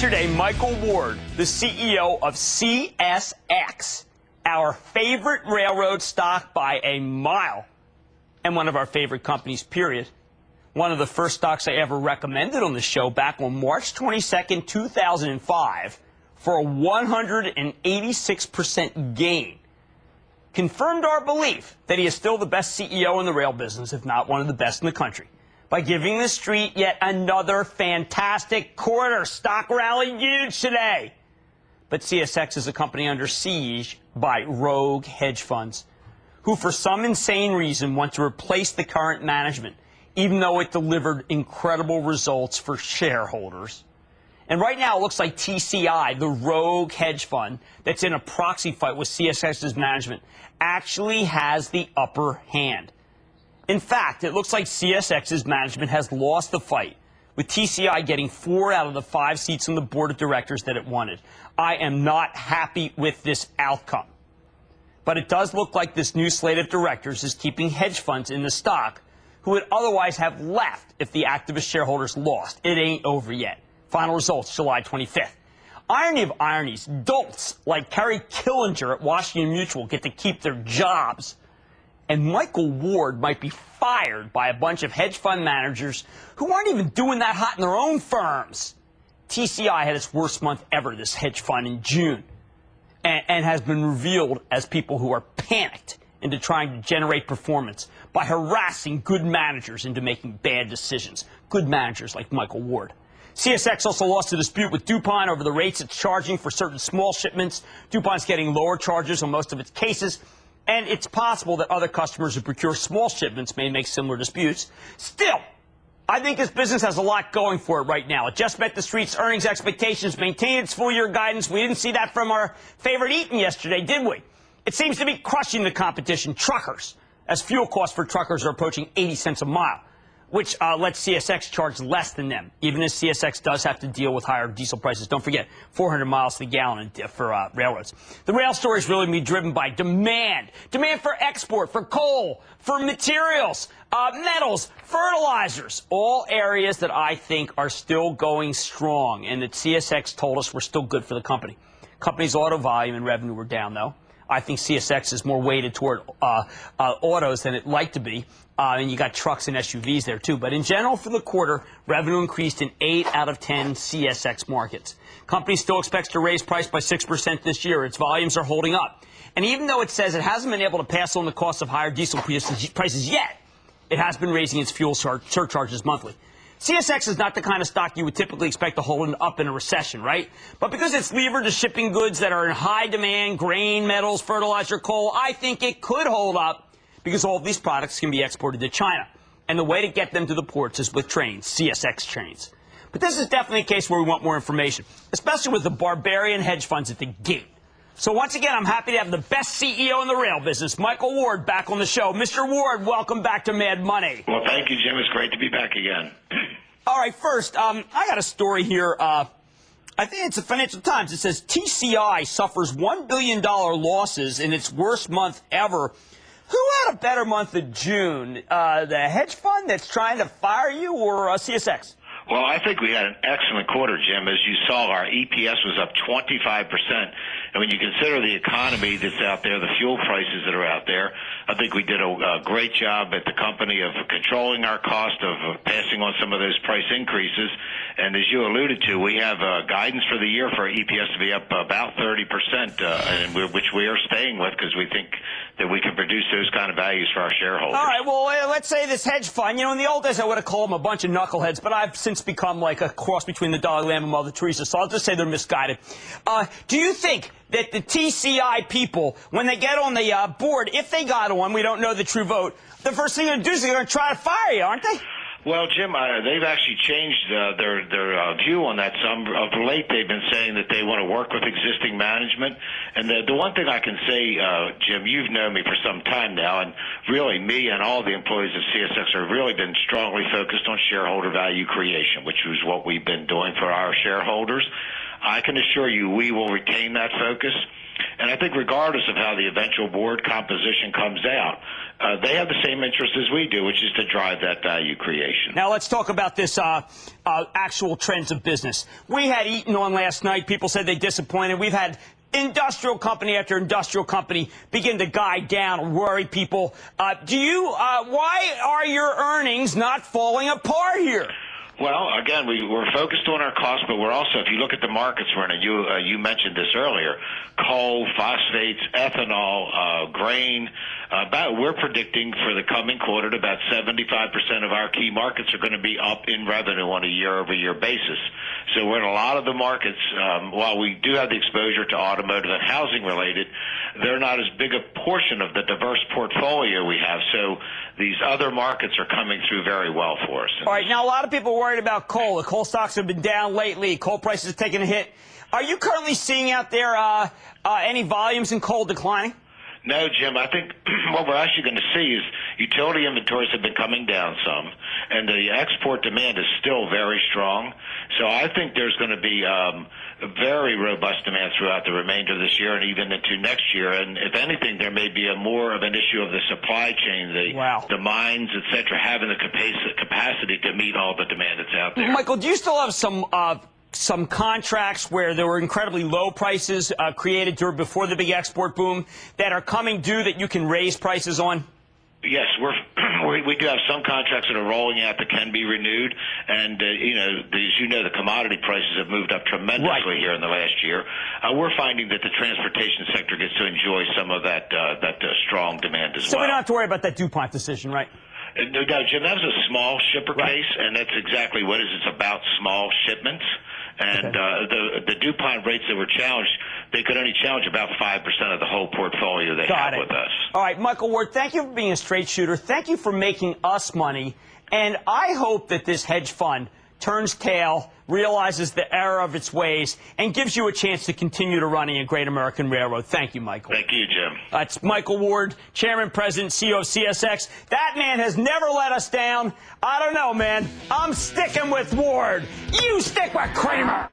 Yesterday, Michael Ward, the CEO of CSX, our favorite railroad stock by a mile, and one of our favorite companies, period. One of the first stocks I ever recommended on the show back on March 22nd, 2005, for a 186% gain. Confirmed our belief that he is still the best CEO in the rail business, if not one of the best in the country, by giving the street yet another fantastic quarter. Stock rallied huge today. But CSX is a company under siege by rogue hedge funds who, for some insane reason, want to replace the current management, even though it delivered incredible results for shareholders. And right now, it looks like TCI, the rogue hedge fund that's in a proxy fight with CSX's management, actually has the upper hand. In fact, it looks like CSX's management has lost the fight, with TCI getting 4 out of the 5 seats on the board of directors that it wanted. I am not happy with this outcome. But it does look like this new slate of directors is keeping hedge funds in the stock who would otherwise have left if the activist shareholders lost. It ain't over yet. Final results, July 25th. Irony of ironies, dolts like Kerry Killinger at Washington Mutual get to keep their jobs. And Michael Ward might be fired by a bunch of hedge fund managers who aren't even doing that hot in their own firms. TCI had its worst month ever, this hedge fund, in June, and has been revealed as people who are panicked into trying to generate performance by harassing good managers into making bad decisions. Good managers like Michael Ward. CSX also lost a dispute with DuPont over the rates it's charging for certain small shipments. DuPont's getting lower charges on most of its cases, and it's possible that other customers who procure small shipments may make similar disputes. Still, I think this business has a lot going for it right now. It just met the street's earnings expectations, maintained its full-year guidance. We didn't see that from our favorite Eaton yesterday, did we? It seems to be crushing the competition, truckers, as fuel costs for truckers are approaching 80 cents a mile, which lets CSX charge less than them, even as CSX does have to deal with higher diesel prices. Don't forget, 400 miles to the gallon for railroads. The rail story is really going to be driven by demand. Demand for export, for coal, for materials, metals, fertilizers, all areas that I think are still going strong, and that CSX told us were still good for the company. Company's auto volume and revenue were down, though. I think CSX is more weighted toward autos than it'd like to be. And you got trucks and SUVs there, too. But in general, for the quarter, revenue increased in 8 out of 10 CSX markets. Company still expects to raise price by 6% this year. Its volumes are holding up. And even though it says it hasn't been able to pass on the cost of higher diesel prices yet, it has been raising its fuel surcharges monthly. CSX is not the kind of stock you would typically expect to hold up in a recession, right? But because it's levered to shipping goods that are in high demand, grain, metals, fertilizer, coal, I think it could hold up because all of these products can be exported to China. And the way to get them to the ports is with trains, CSX trains. But this is definitely a case where we want more information, especially with the barbarian hedge funds at the gate. So once again, I'm happy to have the best CEO in the rail business, Michael Ward, back on the show. Mr. Ward, welcome back to Mad Money. Well, thank you, Jim. It's great to be back again. All right, first, I got a story here. I think it's the Financial Times. It says TCI suffers $1 billion losses in its worst month ever. Who had a better month than June? The hedge fund that's trying to fire you, or CSX? Well, I think we had an excellent quarter, Jim. As you saw, our EPS was up 25%. And when you consider the economy that's out there, the fuel prices that are out there, I think we did a great job at the company of controlling our cost, of passing on some of those price increases. And as you alluded to, we have guidance for the year for our EPS to be up about 30%, which we are staying with because we think that we can produce those kind of values for our shareholders. All right, well, let's say this hedge fund, in the old days I would have called them a bunch of knuckleheads, but I've since become like a cross between the Dalai Lama and Mother Teresa, so I'll just say they're misguided. Do you think that the TCI people, when they get on the board, if they got on, we don't know the true vote, the first thing they're going to do is they're going to try to fire you, aren't they? Well, Jim, they've actually changed their view on that. Some of late they've been saying that they want to work with existing management. And the one thing I can say, Jim, you've known me for some time now, and really me and all the employees of CSX have really been strongly focused on shareholder value creation, which is what we've been doing for our shareholders. I can assure you we will retain that focus. And I think regardless of how the eventual board composition comes out, they have the same interest as we do, which is to drive that value creation. Now let's talk about this actual trends of business. We had Eaton on last night. People said they disappointed. We've had industrial company after industrial company begin to guide down and worry people. Why are your earnings not falling apart here? Well, again, we're focused on our costs, but we're also, if you look at the markets we're in, and you mentioned this earlier, coal, phosphates, ethanol, grain, we're predicting for the coming quarter that about 75% of our key markets are going to be up in revenue on a year-over-year basis. So we're in a lot of the markets. While we do have the exposure to automotive and housing related, they're not as big a portion of the diverse portfolio we have. So these other markets are coming through very well for us. All right, now a lot of people are worried about coal. The coal stocks have been down lately. Coal prices have taken a hit. Are you currently seeing out there any volumes in coal declining? No, Jim. I think what we're actually going to see is utility inventories have been coming down some, and the export demand is still very strong. So I think there's going to be a very robust demand throughout the remainder of this year and even into next year. And if anything, there may be more of an issue of the supply chain, the mines, et cetera, having the capacity to meet all the demand that's out there. Michael, do you still have some contracts where there were incredibly low prices created before the big export boom that are coming due that you can raise prices on? Yes, we do have some contracts that are rolling out that can be renewed, and as you know, the commodity prices have moved up tremendously here in the last year. We're finding that the transportation sector gets to enjoy some of that strong demand as well. So we don't have to worry about that DuPont decision, right? No, Jim, that was a small shipper case, and that's exactly what it is. It's about small shipments. And the DuPont rates that were challenged, they could only challenge about 5% of the whole portfolio they have with us. All right, Michael Ward, thank you for being a straight shooter. Thank you for making us money. And I hope that this hedge fund turns tail, realizes the error of its ways, and gives you a chance to continue to running a great American railroad. Thank you, Michael. Thank you, Jim. That's Michael Ward, Chairman, President, CEO of CSX. That man has never let us down. I don't know, man. I'm sticking with Ward. You stick with Cramer.